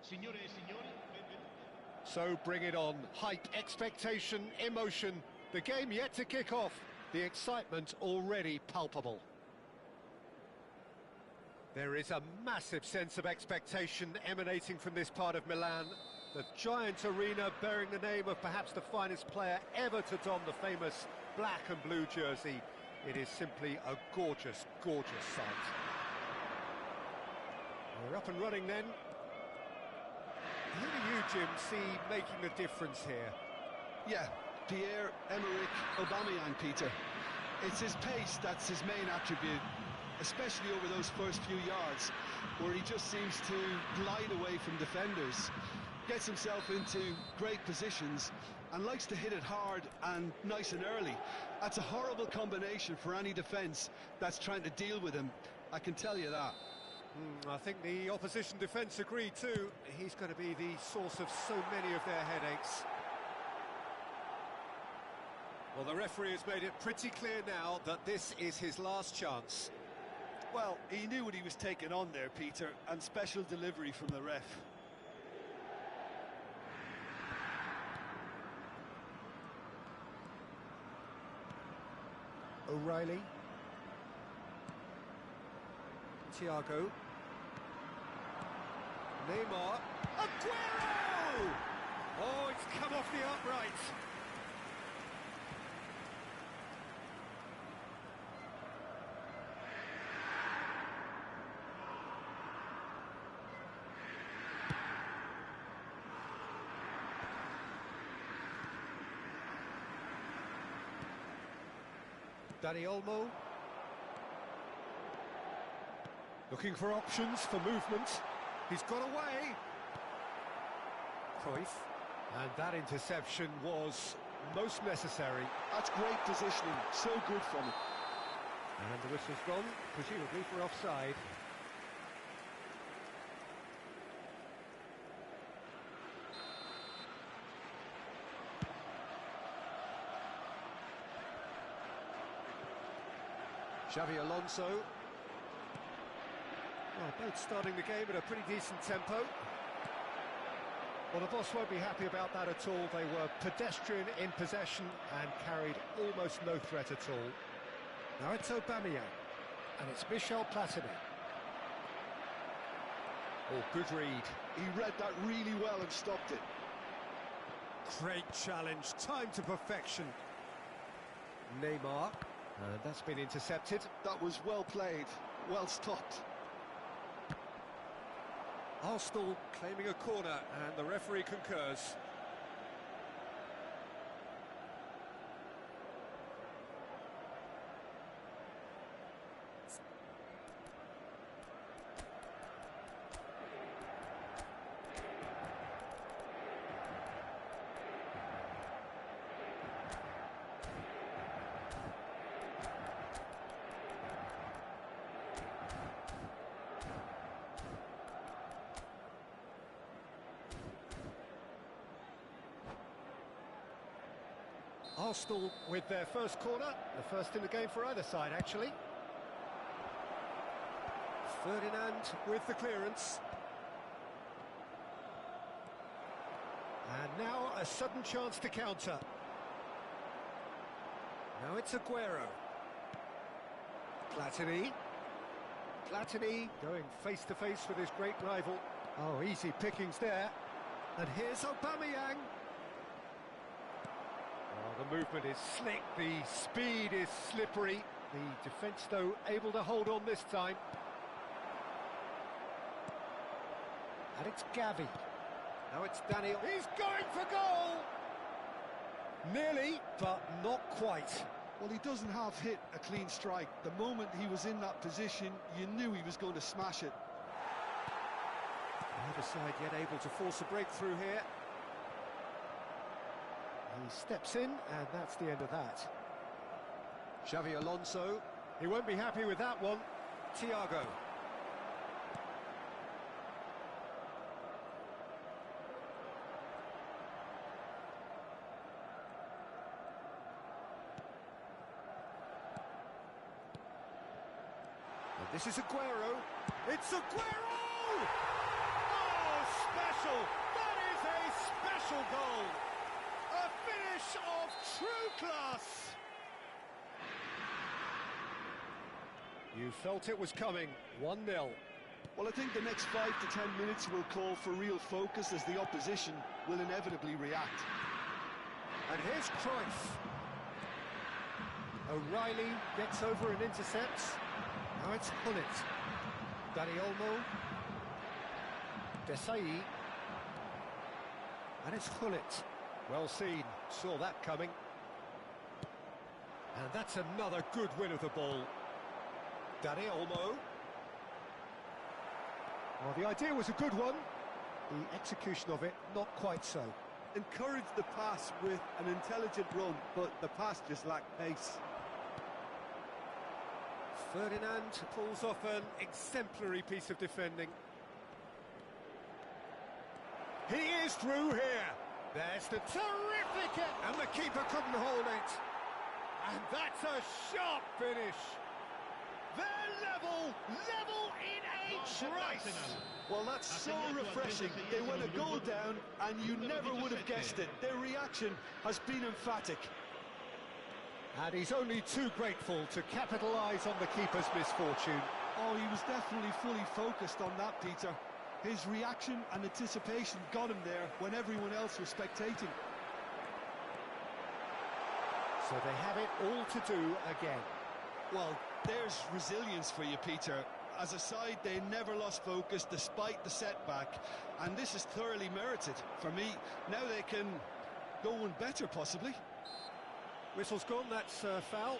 Signore e signori, benvenuti. So bring it on. Hype, expectation, emotion. The game yet to kick off. The excitement already palpable. There is a massive sense of expectation emanating from this part of Milan. The giant arena bearing the name of perhaps the finest player ever to don the famous black and blue jersey. It is simply a gorgeous, gorgeous sight. We're up and running then. Who do you, Jim, see making the difference here? Yeah, Pierre-Emerick Aubameyang, Peter. It's his pace that's his main attribute, especially over those first few yards, where he just seems to glide away from defenders, gets himself into great positions, and likes to hit it hard and nice and early. That's a horrible combination for any defence that's trying to deal with him, I can tell you that. I think the opposition defence agree too. He's going to be the source of so many of their headaches. Well, the referee has made it pretty clear now that this is his last chance. Well, he knew what he was taking on there, Peter, and special delivery from the ref. O'Reilly. Thiago. Neymar. Aguero! Oh, it's come off the upright. Dani Olmo. Looking for options for movement. He's got away. Cruyff. And that interception was most necessary. That's great positioning, so good from him. And the whistle's gone, presumably for offside. Xavi Alonso. Well, both starting the game at a pretty decent tempo. Well, the boss won't be happy about that at all. They were pedestrian in possession and carried almost no threat at all. Now it's Aubameyang, and it's Michel Platini. Oh, good read. He read that really well and stopped it. Great challenge, time to perfection. Neymar, and that's been intercepted. That was well played, well stopped. Arsenal claiming a corner, and the referee concurs. Arsenal with their first corner, the first in the game for either side, actually. Ferdinand with the clearance. And now a sudden chance to counter. Now it's Aguero. Platini. Platini going face-to-face with his great rival. Oh, easy pickings there. And here's Aubameyang. The movement is slick, the speed is slippery. The defence, though, able to hold on this time. And it's Gavi. Now it's Daniel. He's going for goal! Nearly, but not quite. Well, he doesn't have hit a clean strike. The moment he was in that position, you knew he was going to smash it. Neither side yet able to force a breakthrough here. He steps in, and that's the end of that. Xavi Alonso. He won't be happy with that one. Thiago. And this is Aguero. It's Aguero! Oh, smash special! That is a special goal! A finish of true class! You felt it was coming, 1-0. Well, I think the next 5 to 10 minutes will call for real focus as the opposition will inevitably react. And here's Cruyff. O'Reilly gets over and intercepts. Now it's Gullit. Dani Olmo. Desai. And it's Gullit. Well seen, saw that coming. And that's another good win of the ball. Dani Olmo. Well, the idea was a good one. The execution of it, not quite so. Encouraged the pass with an intelligent run, but the pass just lacked pace. Ferdinand pulls off an exemplary piece of defending. He is through here. There's the terrific... And the keeper couldn't hold it. And that's a sharp finish. They're level in a trice. Well, that's so refreshing. They went a goal down and you never would have guessed it. Their reaction has been emphatic. And he's only too grateful to capitalise on the keeper's misfortune. Oh, he was definitely fully focused on that, Peter. His reaction and anticipation got him there when everyone else was spectating. So they have it all to do again. Well, there's resilience for you, Peter. As a side, they never lost focus despite the setback, and this is thoroughly merited. For me, now they can go one better, possibly. Whistle's gone, that's foul.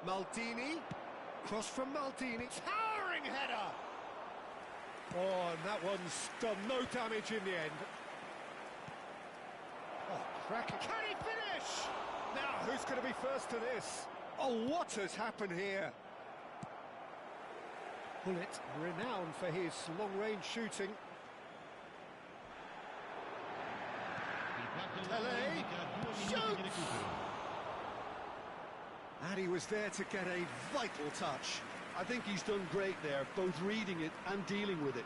Maldini, cross from Maldini, towering header! Oh, and that one's done no damage in the end. Oh, cracking. Can he finish? Now, who's going to be first to this? Oh, what has happened here? Gullit, renowned for his long-range shooting. Pele, shoots! And he was there to get a vital touch. I think he's done great there, both reading it and dealing with it.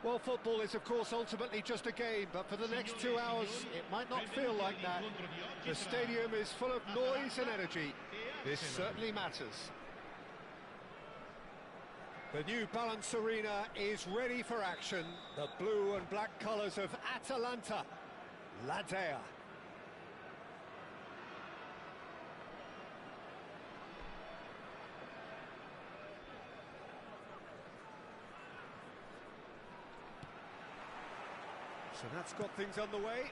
Well, football is, of course, ultimately just a game, but for the next 2 hours, it might not feel like that. The stadium is full of noise and energy. This certainly matters. The new Balance Arena is ready for action. The blue and black colours of Atalanta. La Dea. So that's got things underway.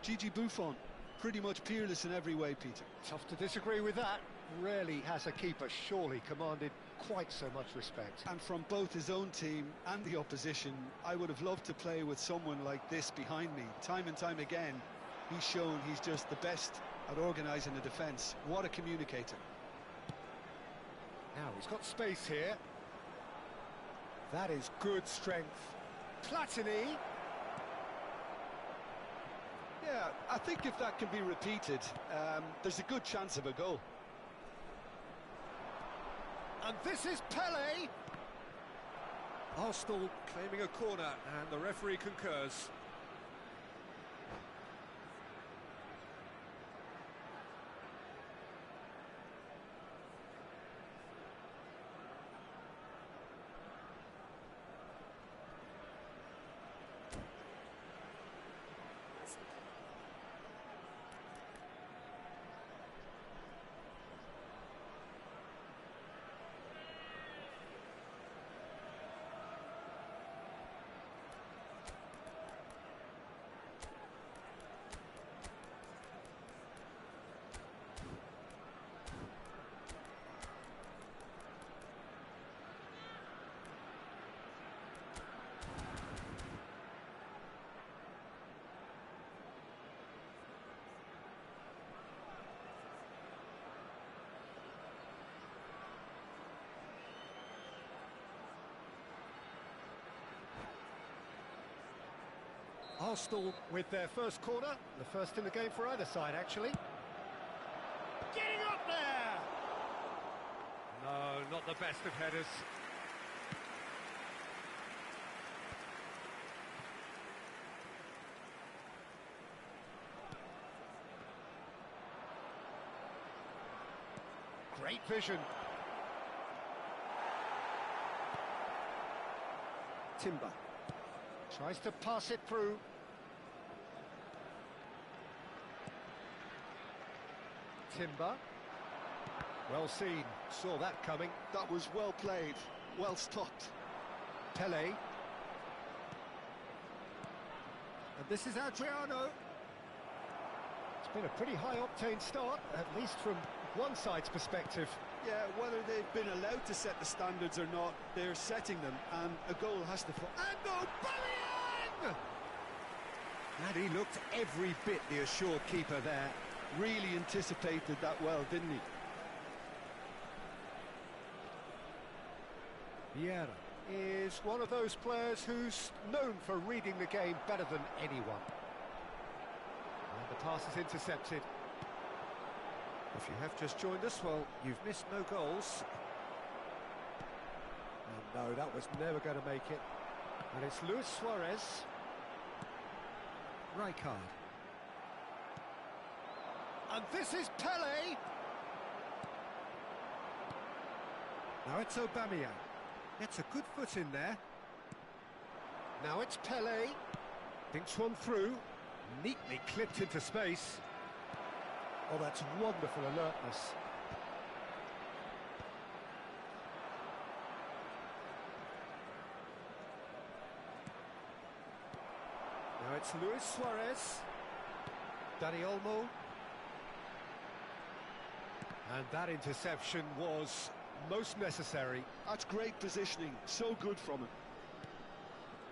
Gigi Buffon, pretty much peerless in every way, Peter. Tough to disagree with that. Rarely has a keeper surely commanded quite so much respect. And from both his own team and the opposition, I would have loved to play with someone like this behind me. Time and time again, he's shown he's just the best at organising a defence. What a communicator. Now he's got space here. That is good strength. Platini. Yeah, I think if that can be repeated, there's a good chance of a goal. And this is Pele. Arsenal claiming a corner, and the referee concurs. Arsenal with their first corner, the first in the game for either side, actually. Getting up there! No, not the best of headers. Great vision. Timber. Tries to pass it through. Timber. Well seen. Saw that coming. That was well played, well stopped. Pele. And this is Adriano. It's been a pretty high-octane start, at least from one side's perspective. Yeah, whether they've been allowed to set the standards or not, they're setting them, and a goal has to fall. And Aubameyang! And he looked every bit the assured keeper there. Really anticipated that well, didn't he? Vieira is one of those players who's known for reading the game better than anyone. And the pass is intercepted. If you have just joined us, well, you've missed no goals. And no, that was never going to make it. And it's Luis Suarez. Rijkaard. And this is Pele. Now it's Aubameyang. Gets a good foot in there. Now it's Pele. Thinks one through. Neatly clipped into space. Oh, that's wonderful alertness. Now it's Luis Suarez. Dani Olmo. And that interception was most necessary. That's great positioning, so good from him.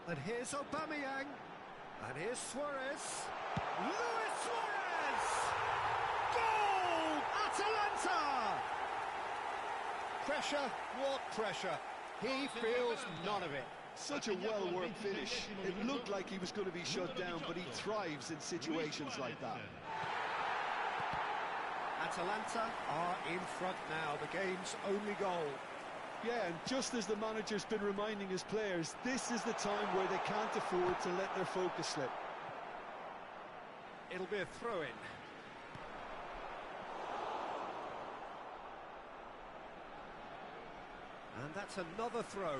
And here's Aubameyang. And here's Suarez. Luis Suarez! Goal! Atalanta! Pressure, what pressure? He feels none of it. Such a well-worked finish. It looked like he was going to be shut down, but he thrives in situations like that. Atalanta are in front now, the game's only goal. Yeah, and just as the manager's been reminding his players, this is the time where they can't afford to let their focus slip. It'll be a throw-in. And that's another throw.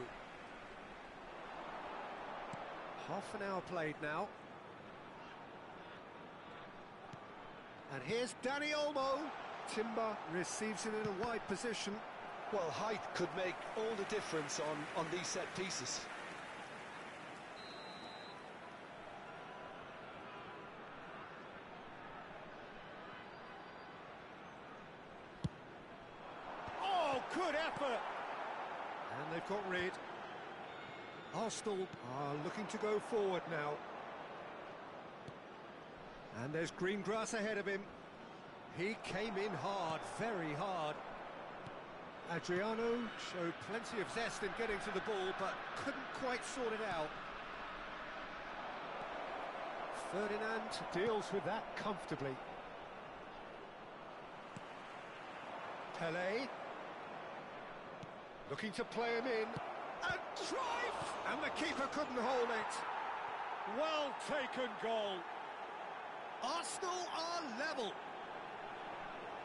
Half an hour played now. And here's Dani Olmo. Timber receives it in a wide position. Well, height could make all the difference on these set pieces. Oh, good effort! And they've got rid. Arsenal are looking to go forward now. And there's green grass ahead of him. He came in hard, very hard. Adriano showed plenty of zest in getting to the ball, but couldn't quite sort it out. Ferdinand deals with that comfortably. Pelé. Looking to play him in. And Cruyff! And the keeper couldn't hold it. Well taken goal. Arsenal are level.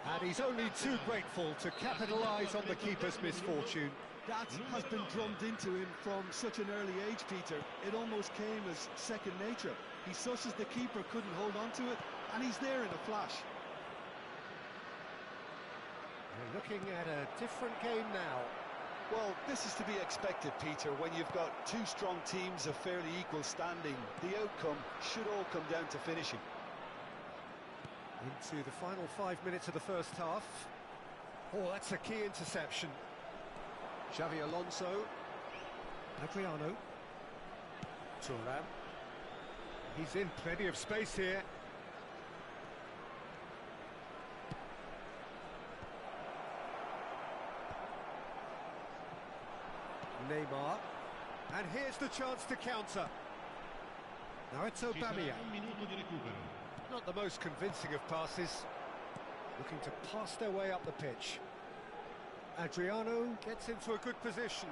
And he's only too grateful to capitalise on the keeper's misfortune. That has been drummed into him from such an early age, Peter. It almost came as second nature. He susses the keeper couldn't hold on to it, and he's there in a flash. We're looking at a different game now. Well, this is to be expected, Peter. When you've got two strong teams of fairly equal standing, the outcome should all come down to finishing. Into the final 5 minutes of the first half. Oh, that's a key interception. Xavi Alonso. Adriano. Thuram. He's in plenty of space here. Neymar. And here's the chance to counter. Now it's Aubameyang. Not the most convincing of passes. Looking to pass their way up the pitch. Adriano gets into a good position.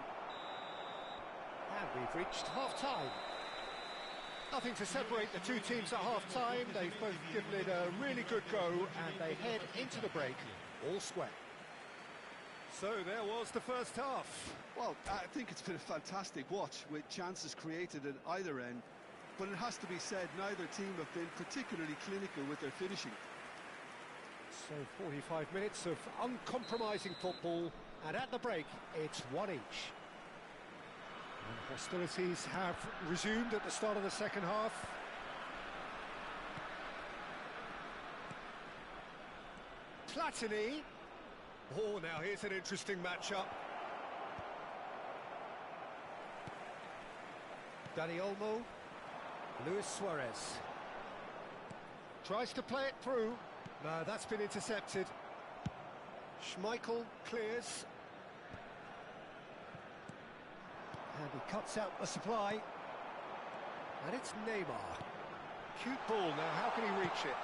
And we've reached half-time. Nothing to separate the two teams at half-time. They've both given it a really good go, and they head into the break all square. So there was the first half. Well, I think it's been a fantastic watch with chances created at either end. But it has to be said, neither team have been particularly clinical with their finishing. So 45 minutes of uncompromising football, and at the break, it's one each. And hostilities have resumed at the start of the second half. Platini. Oh, now here's an interesting matchup. Dani Olmo. Luis Suarez. Tries to play it through. No, that's been intercepted. Schmeichel clears. And he cuts out the supply. And it's Neymar. Cute ball now, how can he reach it?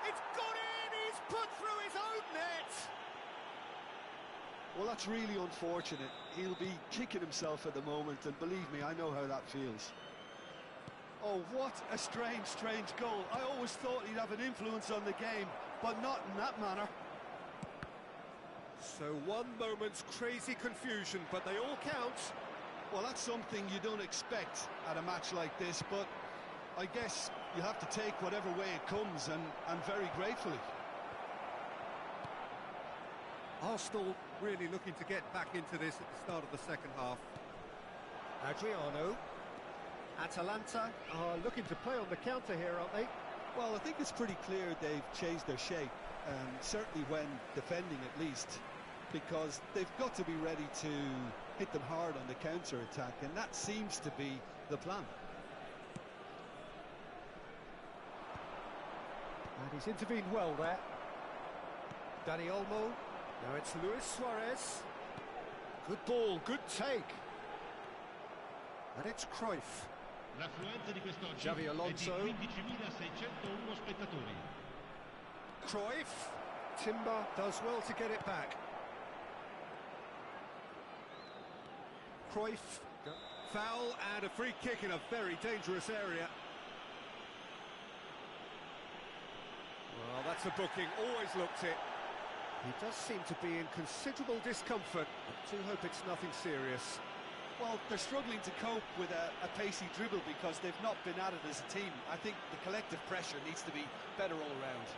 It's got in! He's put through his own net! Well, that's really unfortunate. He'll be kicking himself at the moment, and believe me, I know how that feels. Oh, what a strange goal. I always thought he'd have an influence on the game, but not in that manner. So one moment's crazy confusion, but they all count. Well, that's something you don't expect at a match like this, but I guess you have to take whatever way it comes, and very gratefully. Arsenal really looking to get back into this at the start of the second half. Adriano. Atalanta are looking to play on the counter here, aren't they? Well, I think it's pretty clear they've changed their shape, certainly when defending at least, because they've got to be ready to hit them hard on the counter-attack, and that seems to be the plan. And he's intervened well there. Dani Olmo. Now it's Luis Suarez. Good ball, good take. And it's Cruyff. Xavi Alonso. Cruyff. Timber does well to get it back. Cruyff. Foul and a free kick in a very dangerous area. Well, that's a booking, always looked it. He does seem to be in considerable discomfort. I do hope it's nothing serious. Well, they're struggling to cope with a pacey dribble because they've not been at it as a team. I think the collective pressure needs to be better all round.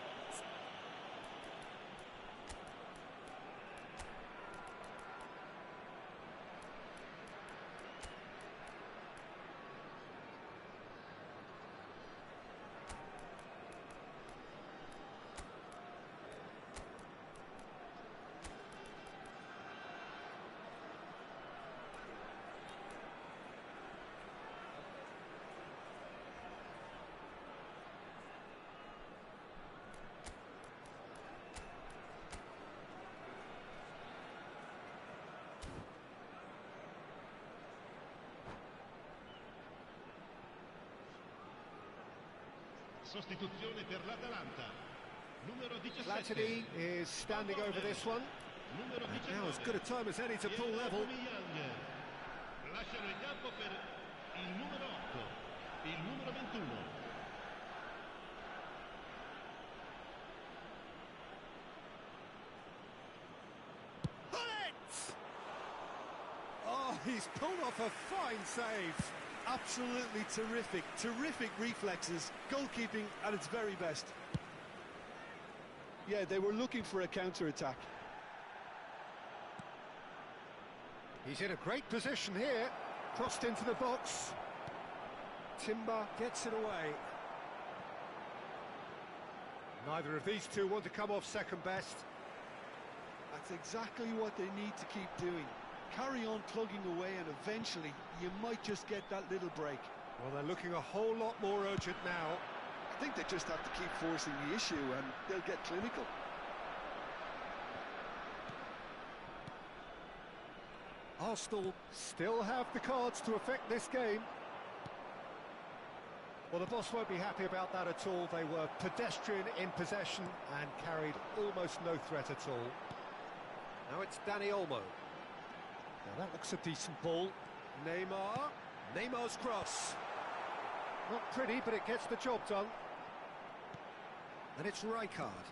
Sostituzione per l'Atalanta. Numero 17. Platini is standing over this one. Numero 19. Now as good a time as any to pull level. Lasciano il campo per il numero 8, il numero 21. Bullet! Oh, he's pulled off a fine save. Absolutely terrific, terrific reflexes, goalkeeping at its very best. Yeah, they were looking for a counter-attack. He's in a great position here. Crossed into the box. Timber gets it away. Neither of these two want to come off second best. That's exactly what they need to keep doing. Carry on plugging away and eventually you might just get that little break. Well, they're looking a whole lot more urgent now. I think they just have to keep forcing the issue and they'll get clinical. Arsenal still have the cards to affect this game. Well, the boss won't be happy about that at all. They were pedestrian in possession and carried almost no threat at all. Now it's Dani Olmo. Now that looks a decent ball. Neymar. Neymar's cross. Not pretty, but it gets the job done. And it's Rijkaard.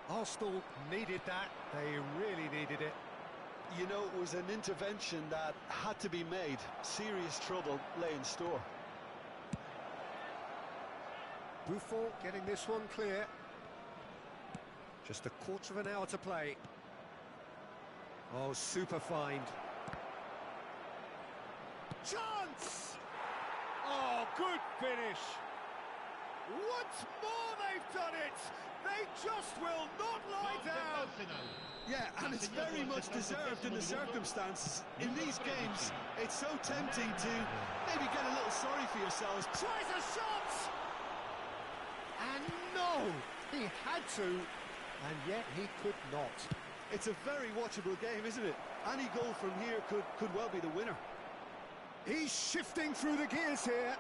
Arsenal needed that. They really needed it. You know, it was an intervention that had to be made. Serious trouble lay in store. Buffon getting this one clear. Just a quarter of an hour to play. Oh, super find. Chance! Oh, good finish. Once more they've done it. They just will not lie down. Yeah, and it's very much deserved in the circumstances. In these games, it's so tempting to maybe get a little sorry for yourselves. Tries a shot! And no, he had to, and yet he could not. It's a very watchable game, isn't it? Any goal from here could well be the winner. He's shifting through the gears here.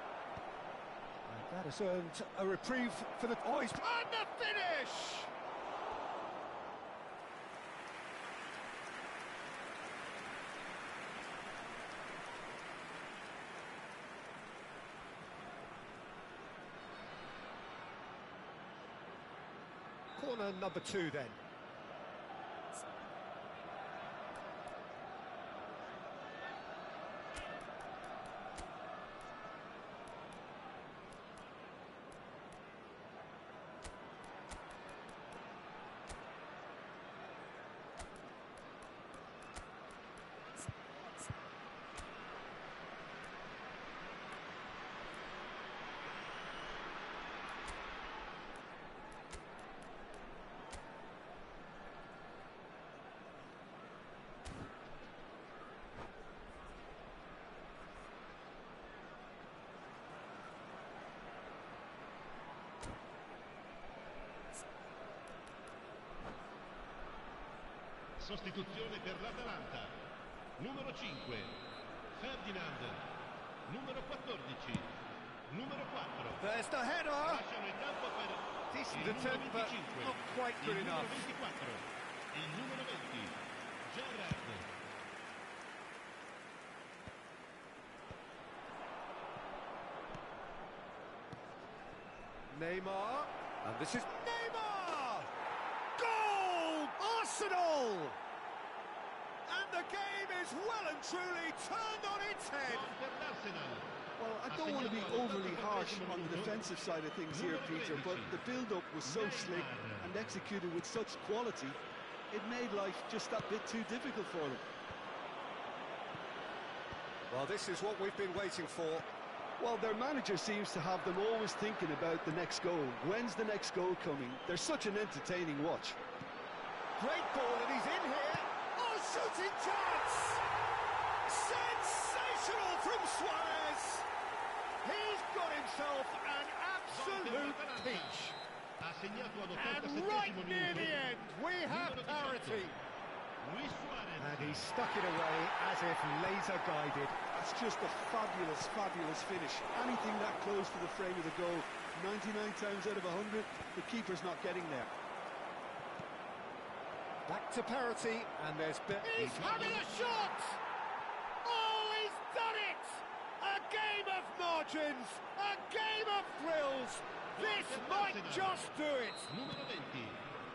And that has earned a reprieve for the boys. And the finish! Corner number 2 then. Sostituzione per l'Atalanta. Numero 5, Ferdinand. Numero 14, numero 4. There's the header! Lasciano il campo per Decent il numero attempt, but 25, not quite good il numero enough. 24, il numero 20, Gerrard. Neymar, and this is Neymar! Goal! Arsenal! And the game is well and truly turned on its head. Well, I don't want to be overly harsh on the defensive side of things here, Peter, but the build-up was so slick and executed with such quality, it made life just that bit too difficult for them. Well, this is what we've been waiting for. Well, their manager seems to have them always thinking about the next goal. When's the next goal coming? They're such an entertaining watch. Great ball, and he's in here. Oh, shooting chance! Sensational from Suarez! He's got himself an absolute peach. And right near the end, we have parity. And he stuck it away as if laser-guided. That's just a fabulous, fabulous finish. Anything that close to the frame of the goal, 99 times out of 100, the keeper's not getting there. Back to parity, and there's... He's having a shot! Oh, he's done it! A game of margins, a game of thrills. This might just do it.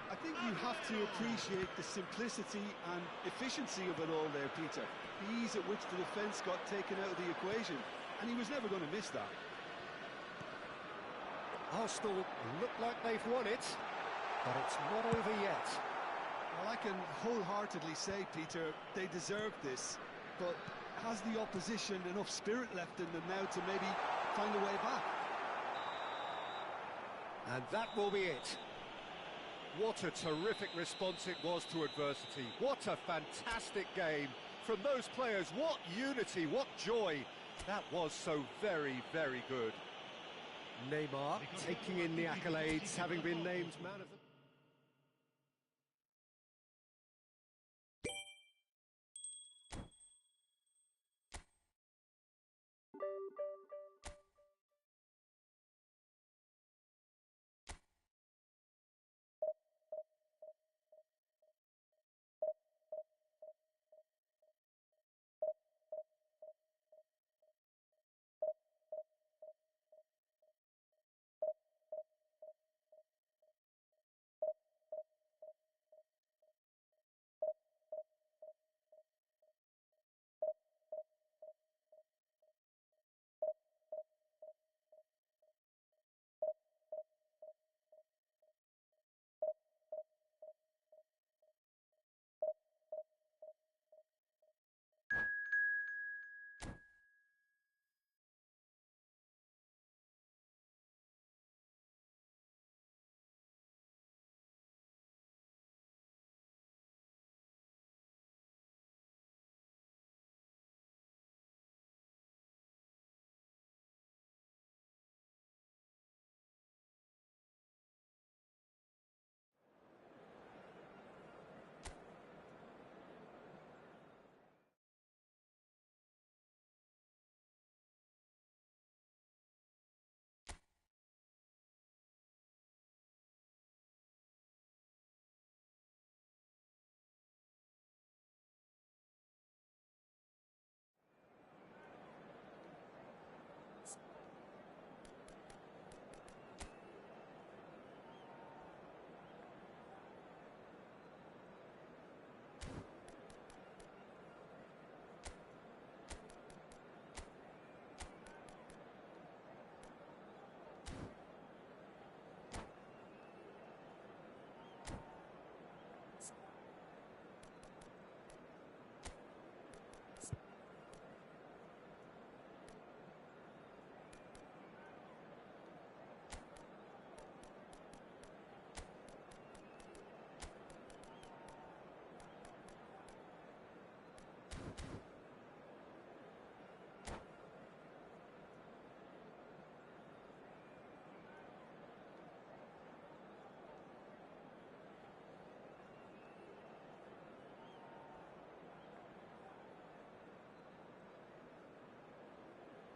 I think you have to appreciate the simplicity and efficiency of it all there, Peter. The ease at which the defence got taken out of the equation, and he was never going to miss that. Arsenal look like they've won it, but it's not over yet. Well, I can wholeheartedly say, Peter, they deserve this, but has the opposition enough spirit left in them now to maybe find a way back? And that will be it. What a terrific response it was to adversity. What a fantastic game from those players. What unity, what joy. That was so very, very good. Neymar taking in the accolades, having been named man of the...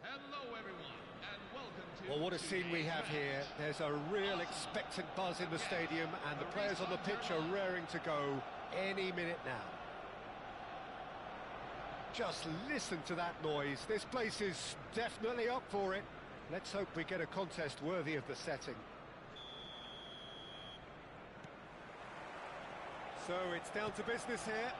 Hello everyone, and welcome to... Well, what a scene we have here. There's a real expectant buzz in the stadium, and the players on the pitch are raring to go any minute now. Just listen to that noise. This place is definitely up for it. Let's hope we get a contest worthy of the setting. So it's down to business here.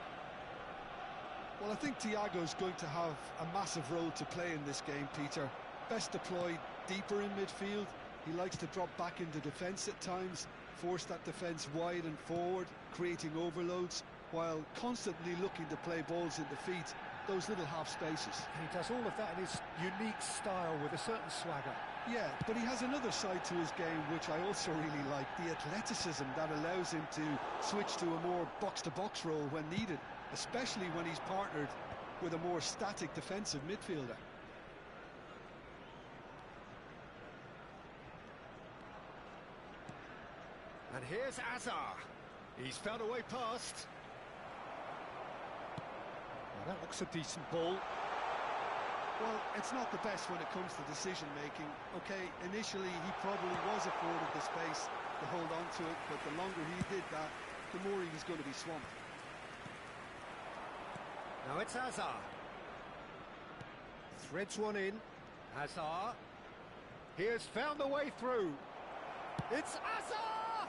Well, I think Thiago's going to have a massive role to play in this game, Peter. Best deployed deeper in midfield. He likes to drop back into defence at times, force that defence wide and forward, creating overloads, while constantly looking to play balls into feet, those little half spaces. And he does all of that in his unique style with a certain swagger. Yeah, but he has another side to his game which I also really like, the athleticism that allows him to switch to a more box-to-box role when needed, especially when he's partnered with a more static defensive midfielder. And here's Azar. He's found a way past. Well, that looks a decent ball. Well, it's not the best when it comes to decision-making. Okay, initially he probably was afforded the space to hold on to it, but the longer he did that, the more he was going to be swamped. Now it's Azar. Threads one in. Azar. He has found the way through. It's Azar!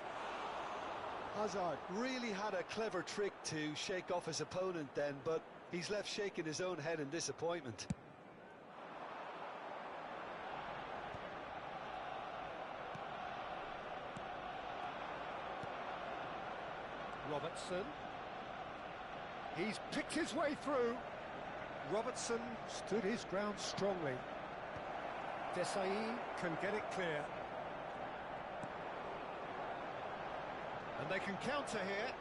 Hazard really had a clever trick to shake off his opponent then, but he's left shaking his own head in disappointment. Robertson. He's picked his way through. Robertson stood his ground strongly. Desai can get it clear. And they can counter here.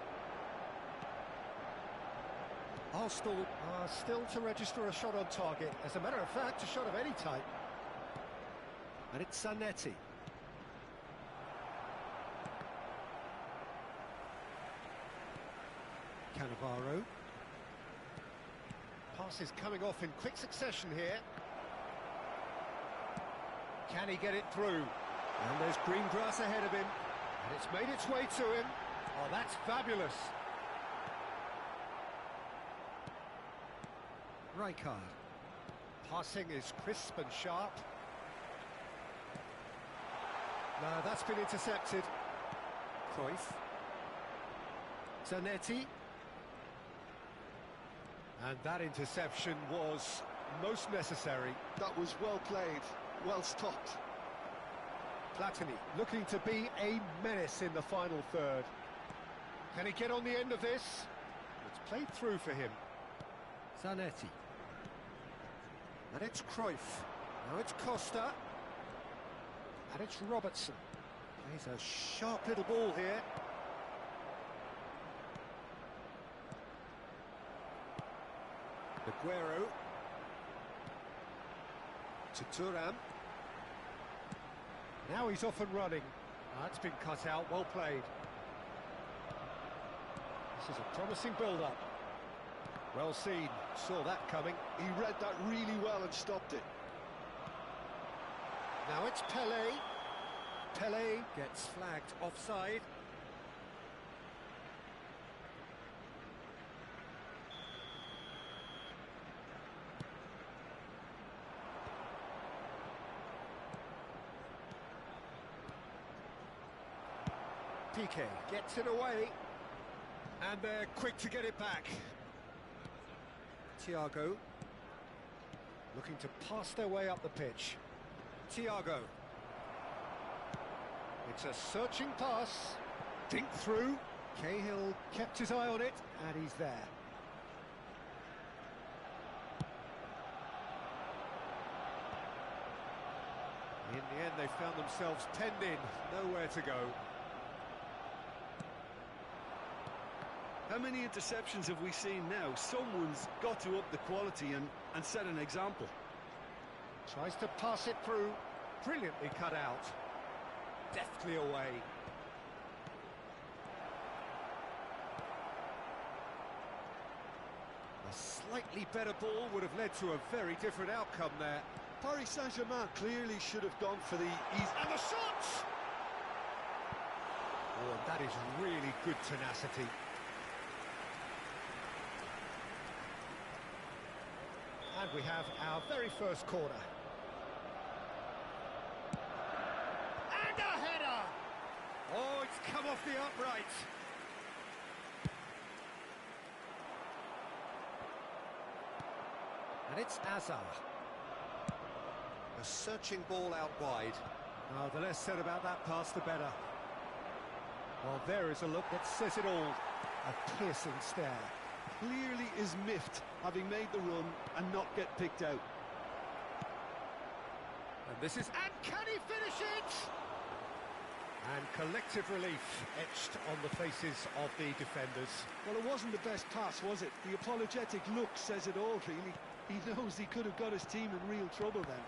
Arsenal are still to register a shot on target. As a matter of fact, a shot of any type. And it's Zanetti. Cannavaro. Pass is coming off in quick succession here. Can he get it through? And there's green grass ahead of him. And it's made its way to him. Oh, that's fabulous. Rijkaard. Passing is crisp and sharp. No, that's been intercepted. Cruyff. Zanetti. And that interception was most necessary. That was well played, well stopped. Platini looking to be a menace in the final third. Can he get on the end of this? It's played through for him. Zanetti. And it's Cruyff. Now it's Costa. And it's Robertson. He's a sharp little ball here. Aguero. To Thuram. Now he's off and running. That's been cut out, well played. This is a promising build-up. Well seen, saw that coming. He read that really well and stopped it. Now it's Pelé. Pelé gets flagged offside. Piqué gets it away, and they're quick to get it back. Thiago looking to pass their way up the pitch. Thiago. It's a searching pass. Dink through. Cahill kept his eye on it, and he's there. In the end, they found themselves penned in, nowhere to go. How many interceptions have we seen now? Someone's got to up the quality and set an example. Tries to pass it through. Brilliantly cut out. Deftly away. A slightly better ball would have led to a very different outcome there. Paris Saint-Germain clearly should have gone for the easy... And the shot! Oh, and that is really good tenacity. And we have our very first corner. And a header! Oh, it's come off the upright. And it's Azar. A searching ball out wide. Oh, the less said about that pass, the better. Well, there is a look that says it all. A piercing stare. Clearly is miffed, having made the run and not get picked out. And this is... And can he finish it? And collective relief etched on the faces of the defenders. Well, it wasn't the best pass, was it? The apologetic look says it all, really. He knows he could have got his team in real trouble then.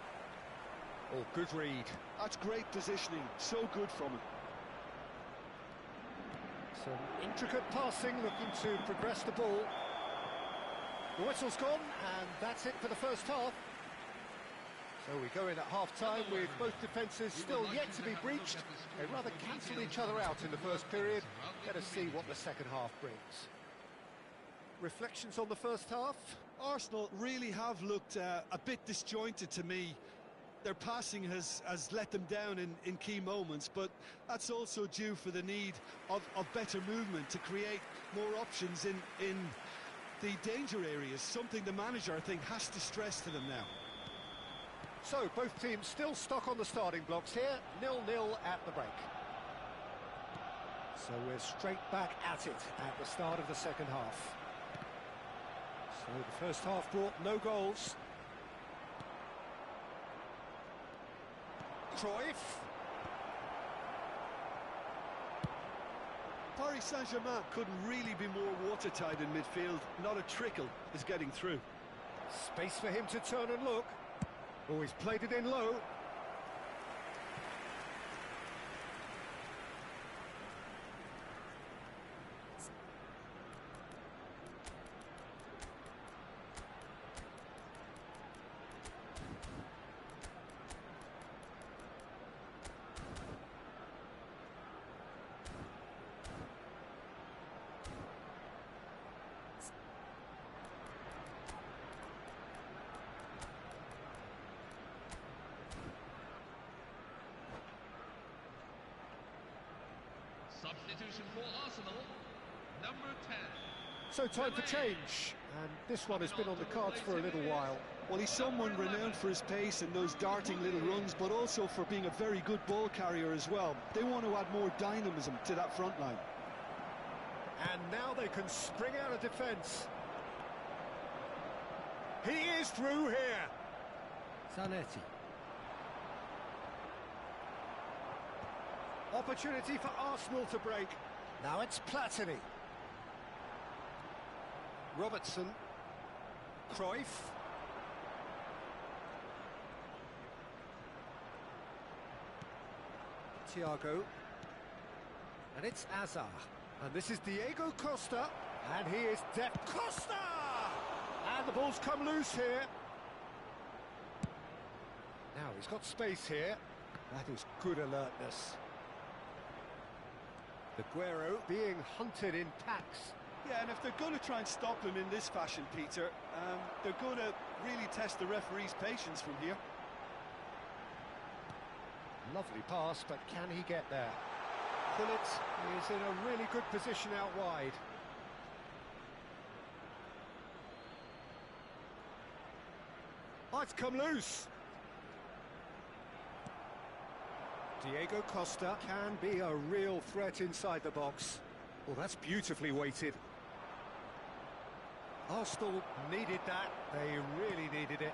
Oh, good read. That's great positioning. So good from him. Some intricate passing, looking to progress the ball. The whistle's gone, and that's it for the first half. So we go in at half-time with both defences still yet to be breached. They rather cancelled each other out in the first period. Let us see what the second half brings. Reflections on the first half? Arsenal really have looked a bit disjointed to me. Their passing has let them down in key moments, but that's also due for the need of better movement to create more options in the danger areas, something the manager, I think, has to stress to them now. So, both teams still stuck on the starting blocks here, 0-0 at the break. So we're straight back at it at the start of the second half. So the first half brought no goals. Cruyff. Paris Saint-Germain couldn't really be more watertight in midfield. Not a trickle is getting through. Space for him to turn and look. Oh, he's played it in low. Substitution for Arsenal, number 10. So time for change, and this one has been on the cards for a little while. Well, he's someone renowned for his pace and those darting little runs, but also for being a very good ball carrier as well. They want to add more dynamism to that front line. And now they can spring out of defence. He is through here. Zanetti. Opportunity for Arsenal to break. Now it's Platini. Robertson. Cruyff. Thiago. And it's Azar. And this is Diego Costa. And he is Costa! And the ball's come loose here. Now he's got space here. That is good alertness. Aguero being hunted in packs. Yeah, and if they're going to try and stop him in this fashion, Peter, they're going to really test the referee's patience from here. Lovely pass, but can he get there? Gullit is in a really good position out wide. Oh, it's come loose. Diego Costa can be a real threat inside the box. Well, that's beautifully weighted. Arsenal needed that. They really needed it.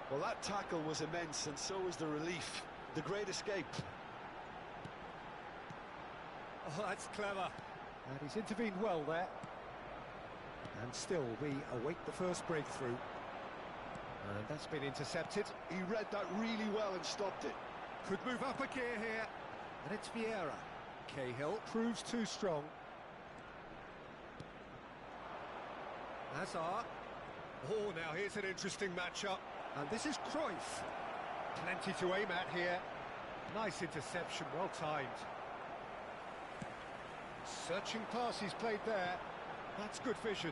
Well, that tackle was immense, and so was the relief. The great escape. Oh, that's clever. And he's intervened well there. And still, we await the first breakthrough. And that's been intercepted. He read that really well and stopped it. Could move up a gear here. And it's Vieira. Cahill proves too strong. Hazard. Oh, now here's an interesting matchup. And this is Cruyff. Plenty to aim at here. Nice interception, well timed. Searching pass he's played there. That's good vision.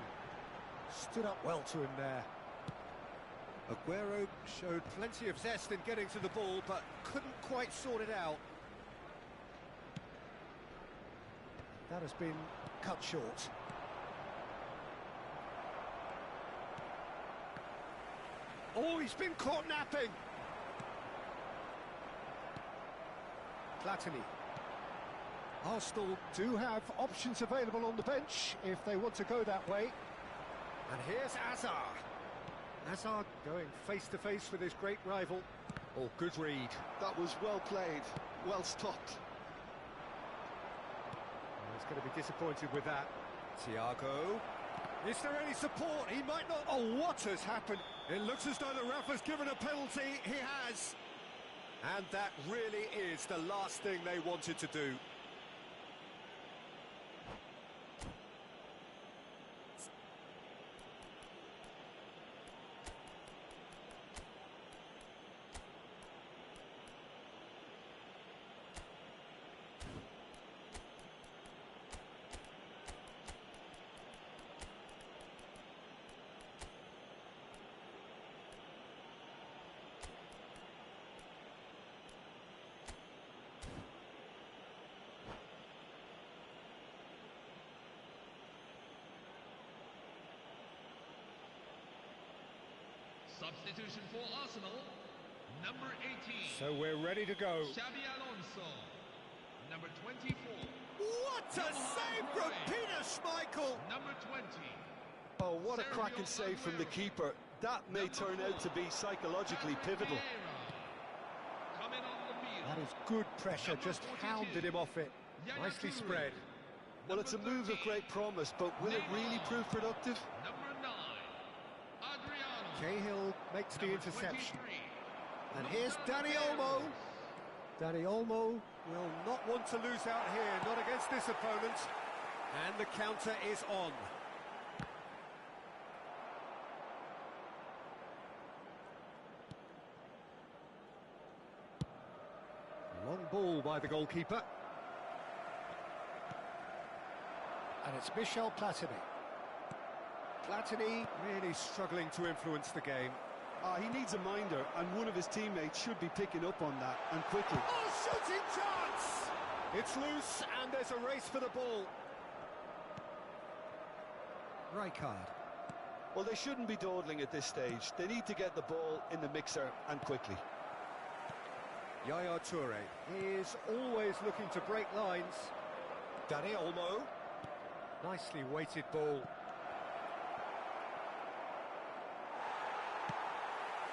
Stood up well to him there. Aguero showed plenty of zest in getting to the ball, but couldn't quite sort it out. That has been cut short. Oh, he's been caught napping. Platini. Arsenal do have options available on the bench if they want to go that way. And here's Azar. Azar going face-to-face with his great rival. Oh, good read. That was well played, well stopped. He's going to be disappointed with that. Thiago. Is there any support? He might not... Oh, what has happened? It looks as though the ref has given a penalty. He has. And that really is the last thing they wanted to do. Substitution for Arsenal, number 18. So we're ready to go. Xabi Alonso, number 24. What a save from Peter Schmeichel! Number 20. Oh, what a cracking save from the keeper. That may turn out to be psychologically pivotal. Coming on the field. That is good pressure, just hounded him off it. Nicely spread. Well, it's a move of great promise, but will it really prove productive? Number 9. Adriano. Cahill makes the interception. 23. And here's Dani Olmo. Dani Olmo will not want to lose out here, not against this opponent. And the counter is on. Long ball by the goalkeeper. And it's Michel Platini. Platini really struggling to influence the game. He needs a minder, and one of his teammates should be picking up on that, and quickly. Oh, shooting chance! It's loose, and there's a race for the ball. Rijkaard. Well, they shouldn't be dawdling at this stage. They need to get the ball in the mixer, and quickly. Yaya Toure is always looking to break lines. Dani Olmo. Nicely weighted ball.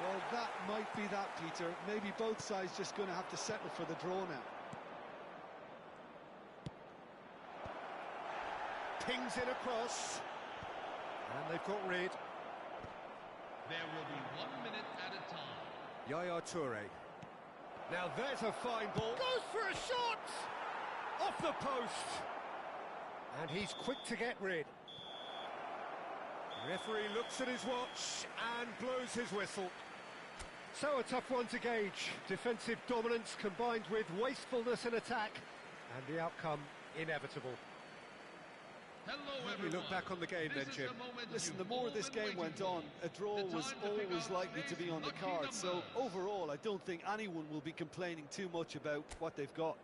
Well, that might be that, Peter. Maybe both sides just going to have to settle for the draw now. Pings it across. And they've got rid. There will be 1 minute at a time. Yaya Toure. Now there's a fine ball. Goes for a shot! Off the post. And he's quick to get rid. The referee looks at his watch and blows his whistle. So a tough one to gauge. Defensive dominance combined with wastefulness in attack. And the outcome inevitable. Hello, We everyone. look back on the game This then, is Jim. the moment Listen, you've the more all this been game waiting went for. on, a draw The was time to pick always out likely to today's be on the lucky cards. So numbers. overall, I don't think anyone will be complaining too much about what they've got.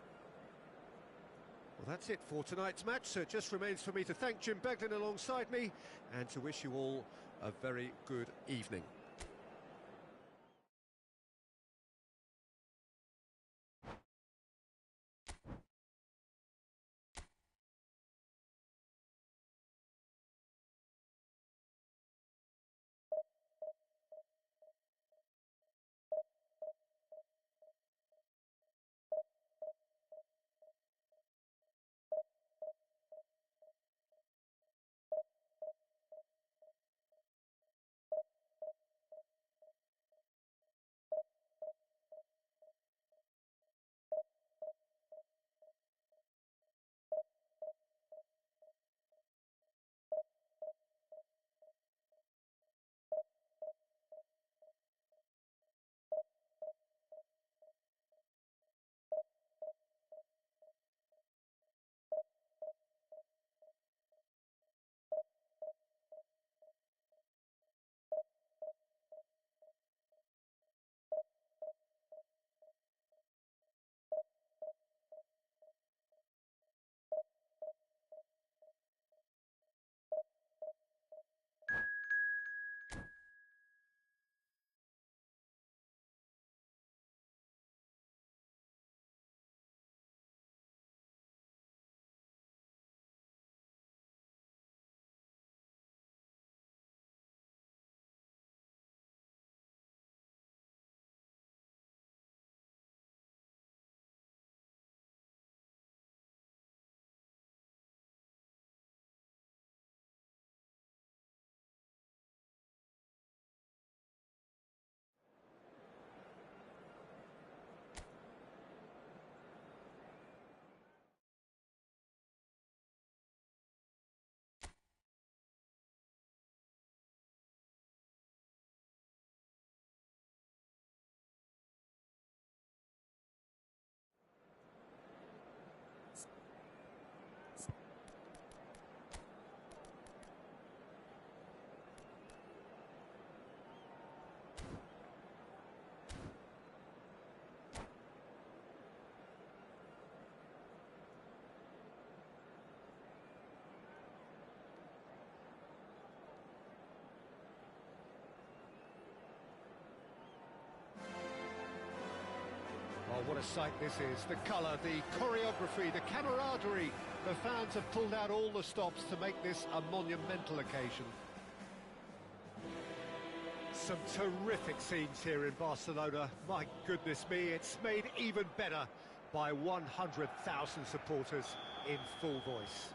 Well, that's it for tonight's match. So it just remains for me to thank Jim Beglin alongside me and to wish you all a very good evening. Oh, what a sight this is. The colour, the choreography, the camaraderie. The fans have pulled out all the stops to make this a monumental occasion. Some terrific scenes here in Barcelona. My goodness me, it's made even better by 100,000 supporters in full voice.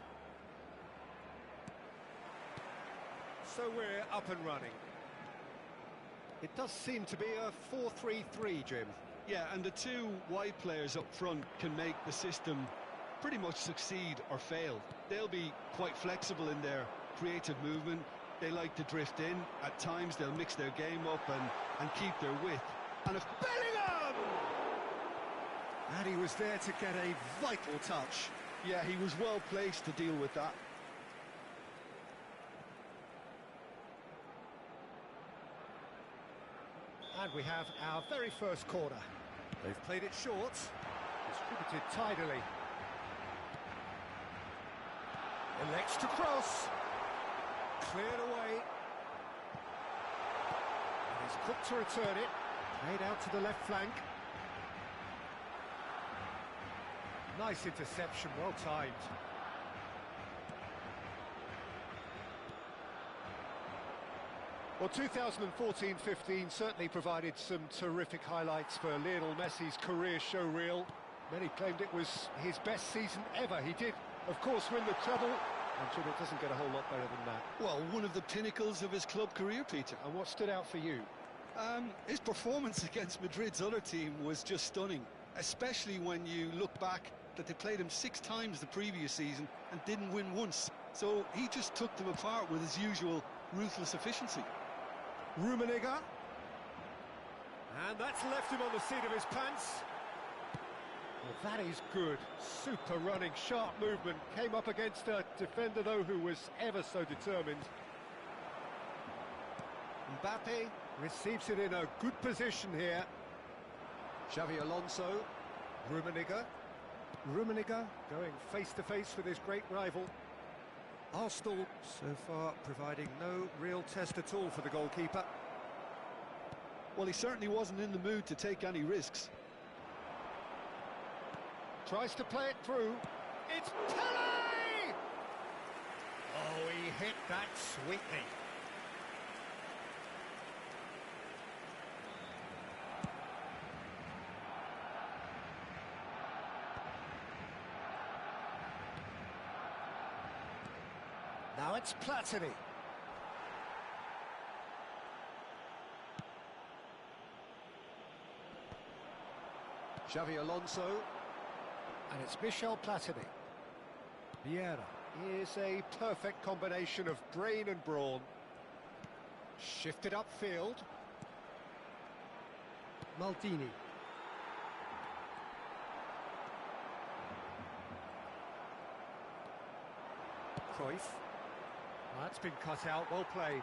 So we're up and running. It does seem to be a 4-3-3, Jim. Yeah, and the two wide players up front can make the system pretty much succeed or fail. They'll be quite flexible in their creative movement. They like to drift in. At times they'll mix their game up and keep their width. And if Bellingham! And he was there to get a vital touch. yeah, he was well placed to deal with that. And we have our very first corner. They've played it short, distributed tidily. Elects to cross. Cleared away. And he's quick to return it. Played out to the left flank. Nice interception, well timed. Well, 2014-15 certainly provided some terrific highlights for Lionel Messi's career showreel. Many claimed it was his best season ever. He did, of course, win the treble. I'm sure it doesn't get a whole lot better than that. Well, one of the pinnacles of his club career, Peter. And what stood out for you? His performance against Madrid's other team was just stunning, especially when you look back that they played him 6 times the previous season and didn't win once. So he just took them apart with his usual ruthless efficiency. Rummenigge. And that's left him on the seat of his pants. Well, that is good. Super running, sharp movement. Came up against a defender, though, who was ever so determined. Mbappe receives it in a good position here. Xavi Alonso. Rummenigge. Rummenigge going face-to-face with his great rival. Arsenal, so far, providing no real test at all for the goalkeeper. Well, he certainly wasn't in the mood to take any risks. Tries to play it through. It's Pele! Oh, he hit that sweetly. Now it's Platini. Xavi Alonso. And it's Michel Platini. Vieira. Here's a perfect combination of brain and brawn. Shifted upfield. Maldini. Cruyff. That's been cut out, well played.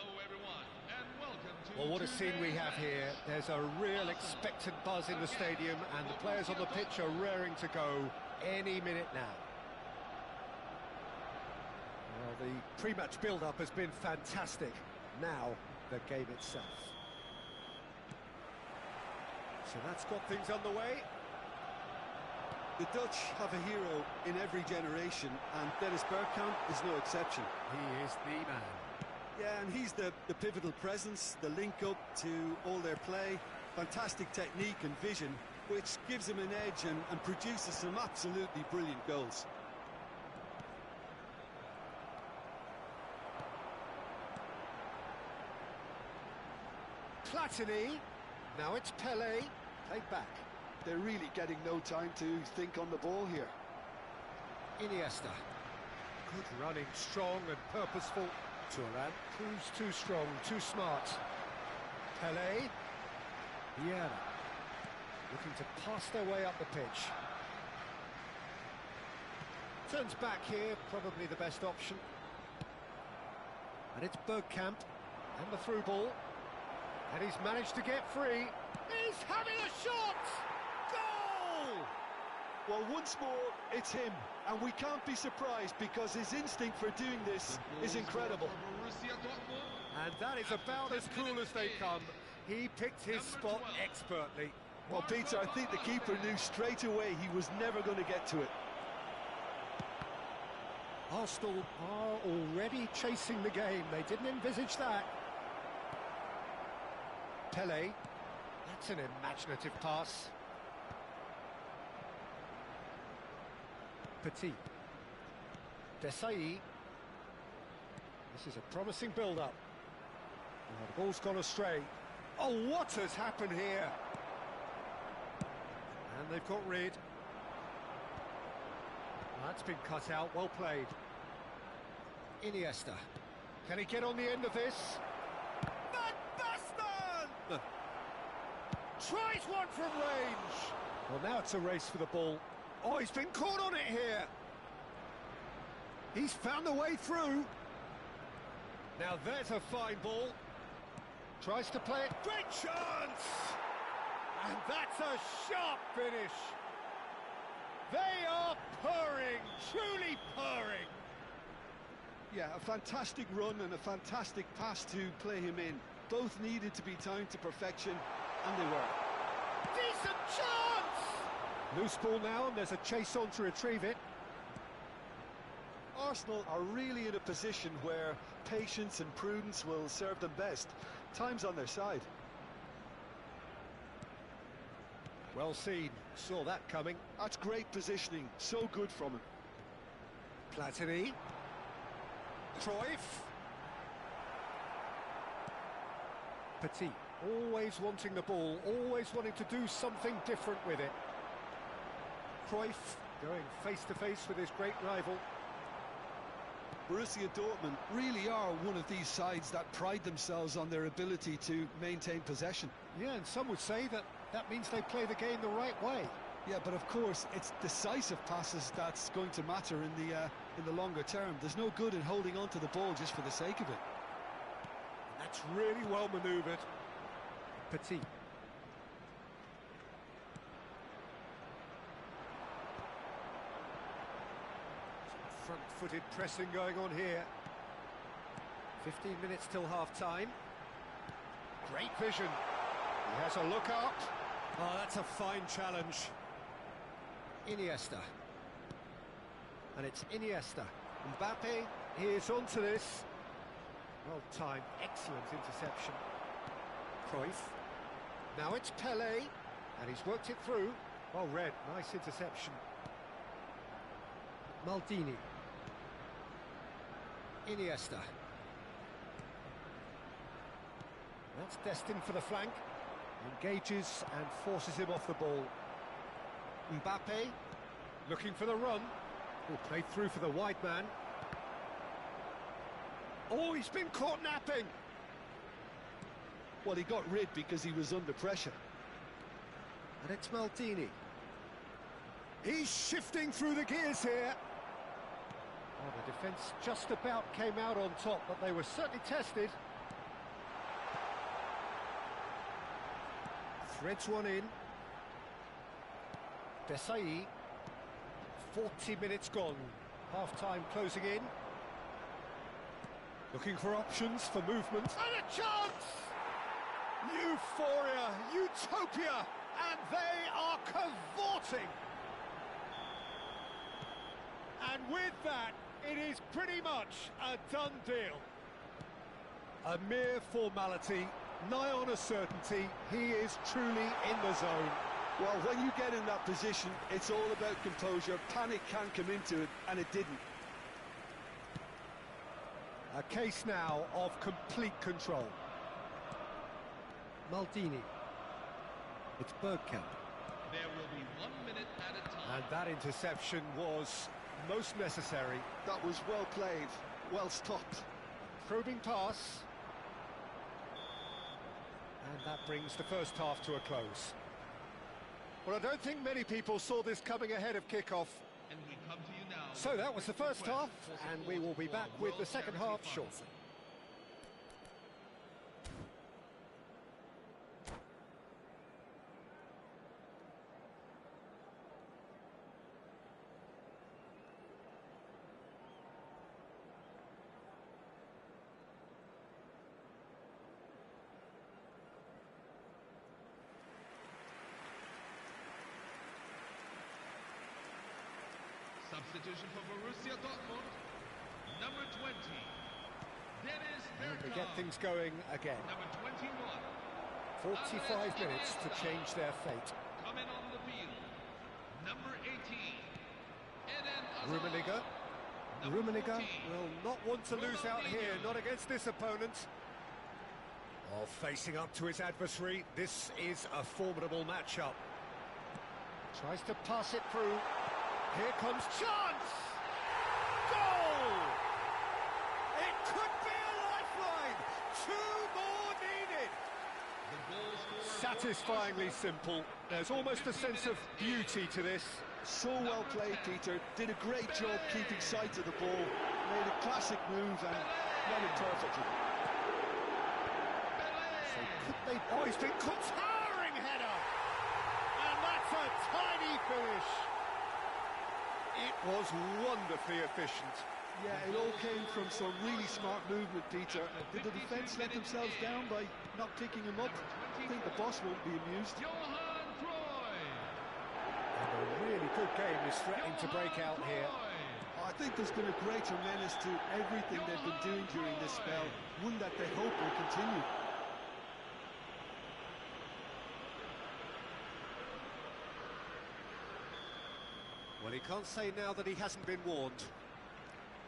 Hello everyone, and welcome to Well, what a scene we have here. There's a real expectant buzz in the stadium, and the players on the pitch are raring to go any minute now. Well, the pre-match build-up has been fantastic. Now, the game itself. So that's got things underway. The Dutch have a hero in every generation, and Dennis Bergkamp is no exception. He is the man. Yeah, and he's the pivotal presence, the link-up to all their play, fantastic technique and vision, which gives him an edge and produces some absolutely brilliant goals. Platini, now it's Pelé, played back. They're really getting no time to think on the ball here. Iniesta. Good running, strong and purposeful. Turan proves too strong, too smart. Pelé. Vieira. Looking to pass their way up the pitch. Turns back here, probably the best option. And it's Bergkamp, and the through ball. And he's managed to get free. He's having a shot! Goal! Well, once more, it's him, and we can't be surprised because his instinct for doing this is incredible. And that is about as cool as they come. He picked his spot expertly. Well, Peter, I think the keeper knew straight away he was never going to get to it. Arsenal are already chasing the game. They didn't envisage that. Pelé. That's an imaginative pass. Petit. Desailly. This is a promising build-up. Oh, the ball's gone astray. Oh, what has happened here? And they've got rid. That's been cut out, well played. Iniesta. Can he get on the end of this? Van Basten! Tries one from range. Well, now it's a race for the ball. Oh, he's been caught on it here. He's found the way through. Now there's a fine ball. Tries to play it. Great chance! And that's a sharp finish. They are purring, truly purring. Yeah, a fantastic run and a fantastic pass to play him in. Both needed to be timed to perfection, and they were. Decent chance! Loose ball now, and there's a chase on to retrieve it. Arsenal are really in a position where patience and prudence will serve them best. Time's on their side. Well seen, saw that coming. That's great positioning, so good from him. Platini. Cruyff. Petit, always wanting the ball, always wanting to do something different with it. Cruyff going face-to-face with his great rival. Borussia Dortmund really are one of these sides that pride themselves on their ability to maintain possession. Yeah, and some would say that means they play the game the right way. Yeah, but of course, it's decisive passes that's going to matter in the longer term. There's no good in holding on to the ball just for the sake of it. That's really well manoeuvred. Petit. Front-footed pressing going on here. 15 minutes till half-time. Great vision. He has a look up. Oh, that's a fine challenge. Iniesta. And it's Iniesta. Mbappe, he is onto this. Well timed, excellent interception. Cruyff. Now it's Pelé, and he's worked it through. Well read, nice interception. Maldini. Iniesta. That's destined for the flank. Engages and forces him off the ball. Mbappe looking for the run. Oh, played through for the wide man. Oh, he's been caught napping. Well, he got rid because he was under pressure. And it's Maldini. He's shifting through the gears here. Oh, the defence just about came out on top, but they were certainly tested. Threads one in. Desai. 40 minutes gone. Half-time closing in. Looking for options for movement. And a chance! Euphoria, utopia, and they are cavorting. And with that, it is pretty much a done deal. A mere formality, nigh on a certainty. He is truly in the zone. Well, when you get in that position, it's all about composure. Panic can come into it, and it didn't. A case now of complete control. Maldini. It's Bergkamp. There will be 1 minute at a time. And that interception was most necessary. That was well played, well stopped. Probing pass. And that brings the first half to a close. Well, I don't think many people saw this coming ahead of kickoff. And we come to you now. So that was the first half, and we will be back with the second half shortly. Substitution for Borussia Dortmund, number 20, Dennis And we Bergkamp. get things going again. Number 21, 45 minutes to change their fate. coming on the field, number 18, Eden Hazard. Rummenigge. Number Rummenigge 14, will not want to lose out here, Ronaldinho. not against this opponent. While facing up to his adversary, this is a formidable matchup. Tries to pass it through. Here comes chance! Goal! It could be a lifeline! 2 more needed! The goal scorer Satisfyingly simple. There's almost a sense of beauty to this. So well played, Peter. Did a great job keeping sight of the ball. Made a classic move and read it perfectly. So could they... Oh, he's been caught. Towering header! And that's a tiny finish. It was wonderfully efficient. Yeah, it all came from some really smart movement, Peter. Did the defence let themselves down by not picking him up? I think the boss won't be amused. Johan Cruyff. And a really good game is threatening to break out here. I think there's been a greater menace to everything they've been doing during this spell, one that they hope will continue. Well, he can't say now that he hasn't been warned.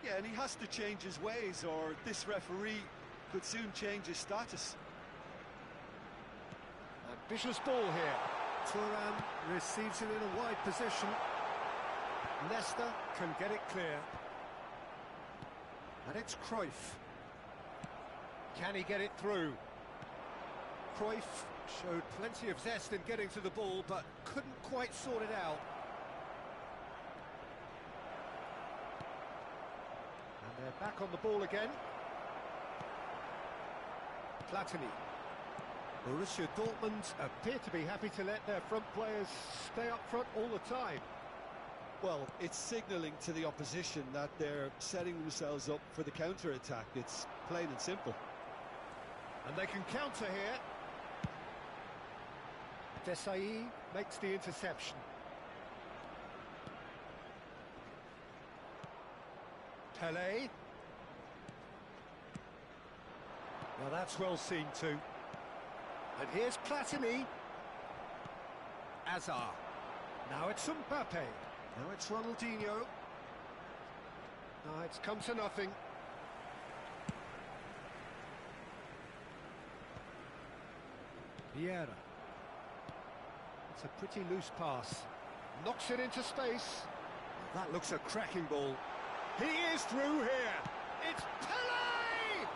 Yeah, and he has to change his ways, or this referee could soon change his status. Ambitious ball here. Thuram receives it in a wide position. Leicester can get it clear. And it's Cruyff. Can he get it through? Cruyff showed plenty of zest in getting to the ball, but couldn't quite sort it out. And they're back on the ball again. Platini. Borussia Dortmund appear to be happy to let their front players stay up front all the time. Well, it's signalling to the opposition that they're setting themselves up for the counter-attack. It's plain and simple. And they can counter here. Desai makes the interception. Pelé. Now that's well seen too. And here's Platini. Hazard. Now it's Mbappe. Now it's Ronaldinho. It's come to nothing. Vieira. It's a pretty loose pass. Knocks it into space. That looks a cracking ball. He is through here. It's Pelé!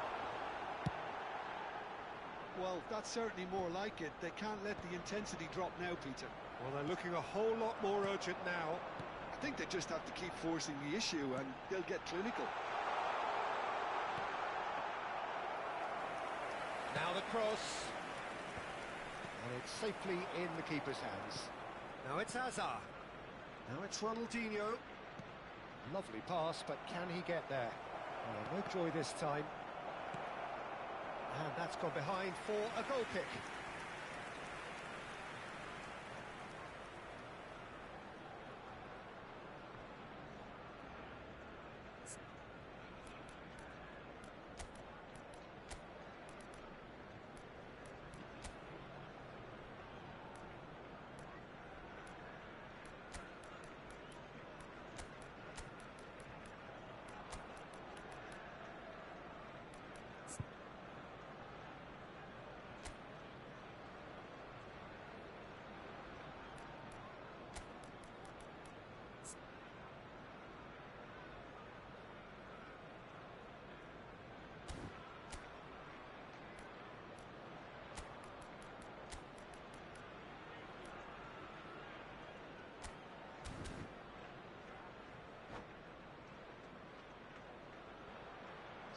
Well, that's certainly more like it. They can't let the intensity drop now, Peter. Well, they're looking a whole lot more urgent now. I think they just have to keep forcing the issue and they'll get clinical. Now the cross. And it's safely in the keeper's hands. Now it's Hazard. Now it's Ronaldinho. Lovely pass, but can he get there? Oh, no joy this time. And that's gone behind for a goal kick.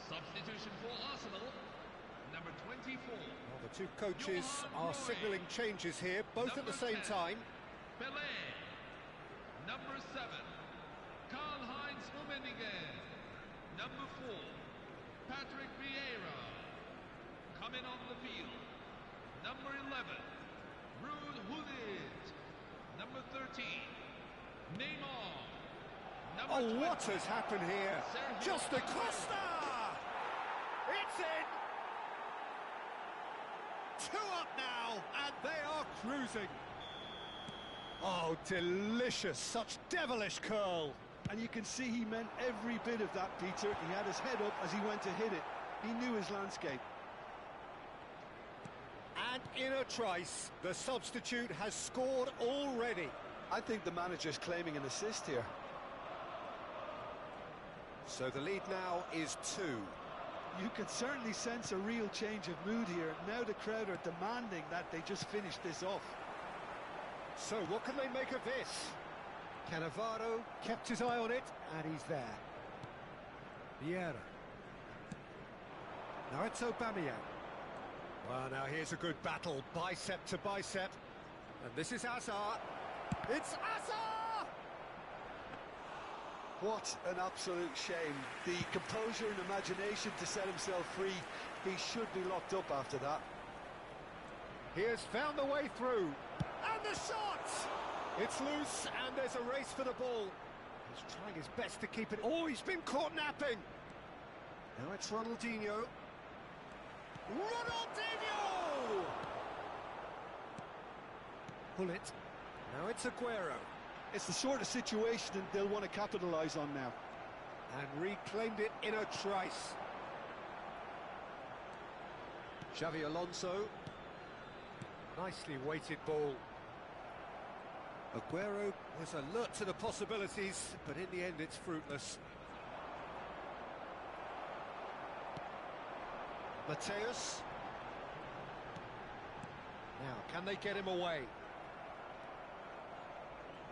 Substitution for Arsenal, number 24. Well, the two coaches are signalling changes here, both at the same time. Pelé, number 7. Karl-Heinz Rummenigge, number 4. Patrick Vieira, coming on the field, number 11. Ruud Gullit, number 13. Neymar, number 20. What has happened here? Sergio Just the Costa! It's in! 2 up now, and they are cruising. Oh, delicious, such devilish curl. And you can see he meant every bit of that, Peter. He had his head up as he went to hit it. He knew his landscape. And in a trice, the substitute has scored already. I think the manager's claiming an assist here. So the lead now is 2. You can certainly sense a real change of mood here. Now the crowd are demanding that they just finish this off. So what can they make of this? Cannavaro kept his eye on it, and he's there. Vieira. Now it's Aubameyang. Well, now here's a good battle, bicep to bicep. And this is Hazard. It's Hazard! What an absolute shame. The composure and imagination to set himself free. He should be locked up after that. He has found the way through. And the shot! It's loose, and there's a race for the ball. He's trying his best to keep it. Oh, he's been caught napping. Now it's Ronaldinho. Ronaldinho! Gullit. Now it's Aguero. It's the sort of situation that they'll want to capitalise on now. And reclaimed it in a trice. Xavi Alonso. Nicely weighted ball. Aguero was alert to the possibilities, but in the end it's fruitless. Mateus. Now, can they get him away?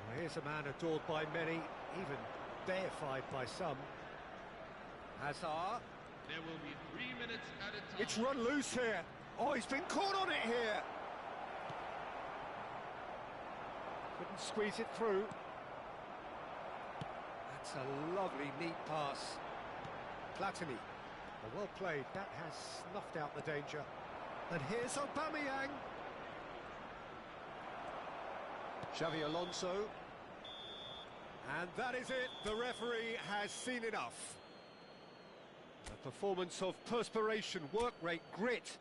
Well, here's a man adored by many, even deified by some. Hazard. There will be 3 minutes at a time. It's run loose here. Oh, he's been caught on it here. Couldn't squeeze it through. That's a lovely, neat pass. Platini. Well played. That has snuffed out the danger. And here's Aubameyang. Xavi Alonso. And that is it. The referee has seen enough. A performance of perspiration, work rate, grit,